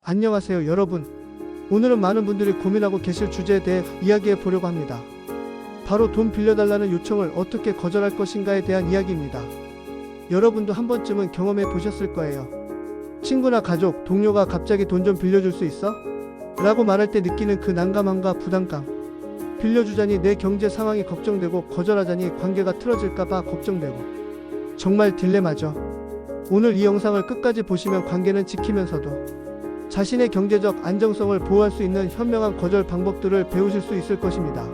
안녕하세요 여러분. 오늘은 많은 분들이 고민하고 계실 주제에 대해 이야기해 보려고 합니다. 바로 돈 빌려달라는 요청을 어떻게 거절할 것인가에 대한 이야기입니다. 여러분도 한 번쯤은 경험해 보셨을 거예요. 친구나 가족, 동료가 갑자기 돈 좀 빌려줄 수 있어? 라고 말할 때 느끼는 그 난감함과 부담감. 빌려주자니 내 경제 상황이 걱정되고 거절하자니 관계가 틀어질까봐 걱정되고. 정말 딜레마죠. 오늘 이 영상을 끝까지 보시면 관계는 지키면서도 자신의 경제적 안정성을 보호할 수 있는 현명한 거절 방법들을 배우실 수 있을 것입니다.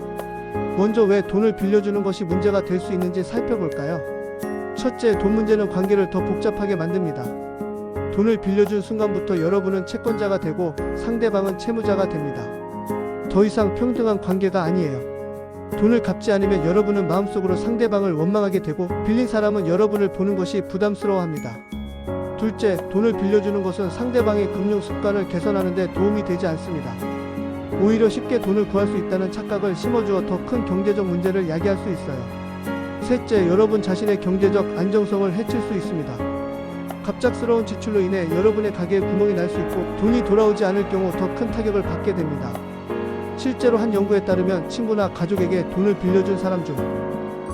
먼저 왜 돈을 빌려주는 것이 문제가 될 수 있는지 살펴볼까요? 첫째, 돈 문제는 관계를 더 복잡하게 만듭니다. 돈을 빌려준 순간부터 여러분은 채권자가 되고 상대방은 채무자가 됩니다. 더 이상 평등한 관계가 아니에요. 돈을 갚지 않으면 여러분은 마음속으로 상대방을 원망하게 되고 빌린 사람은 여러분을 보는 것이 부담스러워합니다. 둘째, 돈을 빌려주는 것은 상대방의 금융 습관을 개선하는 데 도움이 되지 않습니다. 오히려 쉽게 돈을 구할 수 있다는 착각을 심어주어 더 큰 경제적 문제를 야기할 수 있어요. 셋째, 여러분 자신의 경제적 안정성을 해칠 수 있습니다. 갑작스러운 지출로 인해 여러분의 가게에 구멍이 날 수 있고 돈이 돌아오지 않을 경우 더 큰 타격을 받게 됩니다. 실제로 한 연구에 따르면 친구나 가족에게 돈을 빌려준 사람 중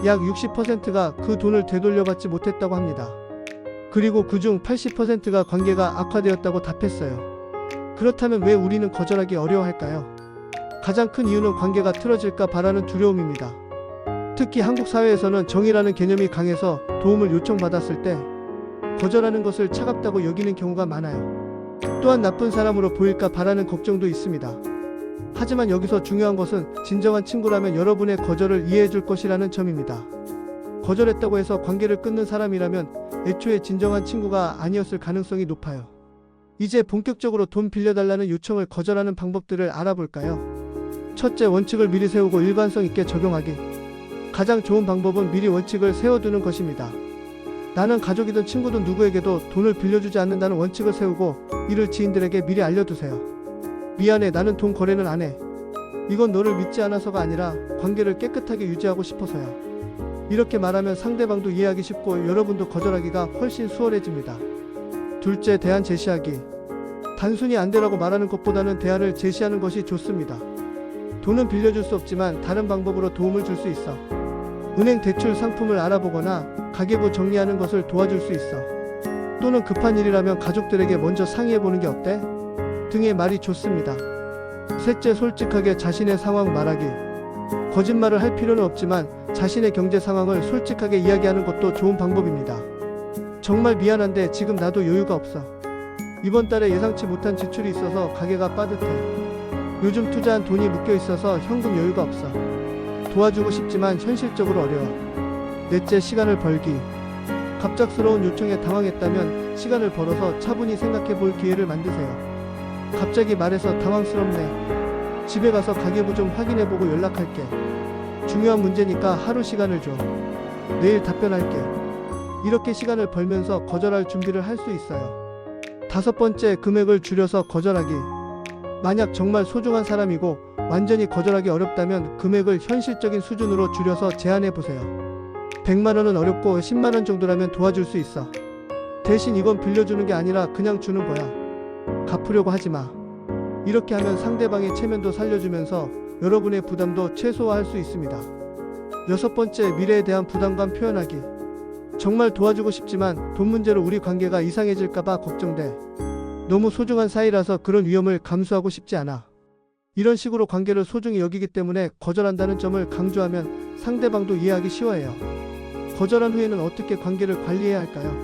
약 60%가 그 돈을 되돌려받지 못했다고 합니다. 그리고 그중 80%가 관계가 악화되었다고 답했어요. 그렇다면 왜 우리는 거절하기 어려워할까요? 가장 큰 이유는 관계가 틀어질까 바라는 두려움입니다. 특히 한국 사회에서는 정이라는 개념이 강해서 도움을 요청받았을 때 거절하는 것을 차갑다고 여기는 경우가 많아요. 또한 나쁜 사람으로 보일까 바라는 걱정도 있습니다. 하지만 여기서 중요한 것은 진정한 친구라면 여러분의 거절을 이해해 줄 것이라는 점입니다. 거절했다고 해서 관계를 끊는 사람이라면 애초에 진정한 친구가 아니었을 가능성이 높아요. 이제 본격적으로 돈 빌려달라는 요청을 거절하는 방법들을 알아볼까요? 첫째, 원칙을 미리 세우고 일관성 있게 적용하기. 가장 좋은 방법은 미리 원칙을 세워두는 것입니다. 나는 가족이든 친구든 누구에게도 돈을 빌려주지 않는다는 원칙을 세우고 이를 지인들에게 미리 알려두세요. 미안해, 나는 돈 거래는 안 해. 이건 너를 믿지 않아서가 아니라 관계를 깨끗하게 유지하고 싶어서야. 이렇게 말하면 상대방도 이해하기 쉽고 여러분도 거절하기가 훨씬 수월해집니다. 둘째, 대안 제시하기. 단순히 안 되라고 말하는 것보다는 대안을 제시하는 것이 좋습니다. 돈은 빌려줄 수 없지만 다른 방법으로 도움을 줄 수 있어. 은행 대출 상품을 알아보거나 가계부 정리하는 것을 도와줄 수 있어. 또는 급한 일이라면 가족들에게 먼저 상의해보는 게 어때? 등의 말이 좋습니다. 셋째, 솔직하게 자신의 상황 말하기. 거짓말을 할 필요는 없지만 자신의 경제 상황을 솔직하게 이야기하는 것도 좋은 방법입니다. 정말 미안한데 지금 나도 여유가 없어. 이번 달에 예상치 못한 지출이 있어서 가게가 빠듯해. 요즘 투자한 돈이 묶여 있어서 현금 여유가 없어. 도와주고 싶지만 현실적으로 어려워. 넷째, 시간을 벌기. 갑작스러운 요청에 당황했다면 시간을 벌어서 차분히 생각해 볼 기회를 만드세요. 갑자기 말해서 당황스럽네. 집에 가서 가계부 좀 확인해보고 연락할게. 중요한 문제니까 하루 시간을 줘. 내일 답변할게. 이렇게 시간을 벌면서 거절할 준비를 할 수 있어요. 다섯 번째, 금액을 줄여서 거절하기. 만약 정말 소중한 사람이고 완전히 거절하기 어렵다면 금액을 현실적인 수준으로 줄여서 제한해보세요. 100만원은 어렵고 10만원 정도라면 도와줄 수 있어. 대신 이건 빌려주는 게 아니라 그냥 주는 거야. 갚으려고 하지 마. 이렇게 하면 상대방의 체면도 살려주면서 여러분의 부담도 최소화할 수 있습니다. 여섯 번째, 미래에 대한 부담감 표현하기. 정말 도와주고 싶지만 돈 문제로 우리 관계가 이상해질까봐 걱정돼. 너무 소중한 사이라서 그런 위험을 감수하고 싶지 않아. 이런 식으로 관계를 소중히 여기기 때문에 거절한다는 점을 강조하면 상대방도 이해하기 쉬워해요. 거절한 후에는 어떻게 관계를 관리해야 할까요?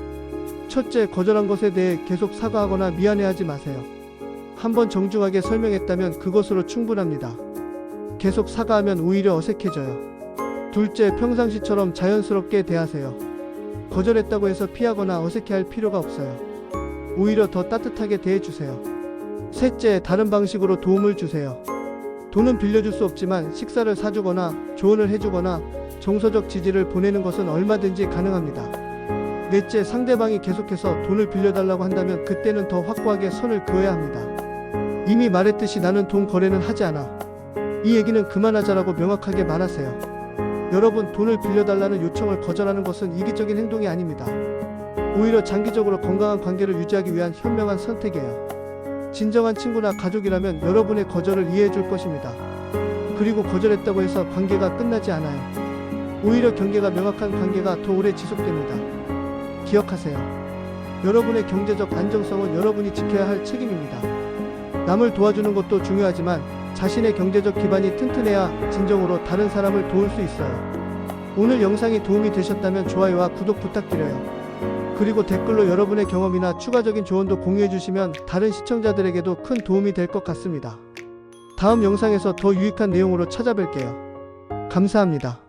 첫째, 거절한 것에 대해 계속 사과하거나 미안해하지 마세요. 한번 정중하게 설명했다면 그것으로 충분합니다. 계속 사과하면 오히려 어색해져요. 둘째, 평상시처럼 자연스럽게 대하세요. 거절했다고 해서 피하거나 어색해할 필요가 없어요. 오히려 더 따뜻하게 대해주세요. 셋째, 다른 방식으로 도움을 주세요. 돈은 빌려줄 수 없지만 식사를 사주거나 조언을 해주거나 정서적 지지를 보내는 것은 얼마든지 가능합니다. 넷째, 상대방이 계속해서 돈을 빌려달라고 한다면 그때는 더 확고하게 선을 그어야 합니다. 이미 말했듯이 나는 돈 거래는 하지 않아. 이 얘기는 그만하자라고 명확하게 말하세요. 여러분, 돈을 빌려달라는 요청을 거절하는 것은 이기적인 행동이 아닙니다. 오히려 장기적으로 건강한 관계를 유지하기 위한 현명한 선택이에요. 진정한 친구나 가족이라면 여러분의 거절을 이해해 줄 것입니다. 그리고 거절했다고 해서 관계가 끝나지 않아요. 오히려 경계가 명확한 관계가 더 오래 지속됩니다. 기억하세요. 여러분의 경제적 안정성은 여러분이 지켜야 할 책임입니다. 남을 도와주는 것도 중요하지만 자신의 경제적 기반이 튼튼해야 진정으로 다른 사람을 도울 수 있어요. 오늘 영상이 도움이 되셨다면 좋아요와 구독 부탁드려요. 그리고 댓글로 여러분의 경험이나 추가적인 조언도 공유해 주시면 다른 시청자들에게도 큰 도움이 될 것 같습니다. 다음 영상에서 더 유익한 내용으로 찾아뵐게요. 감사합니다.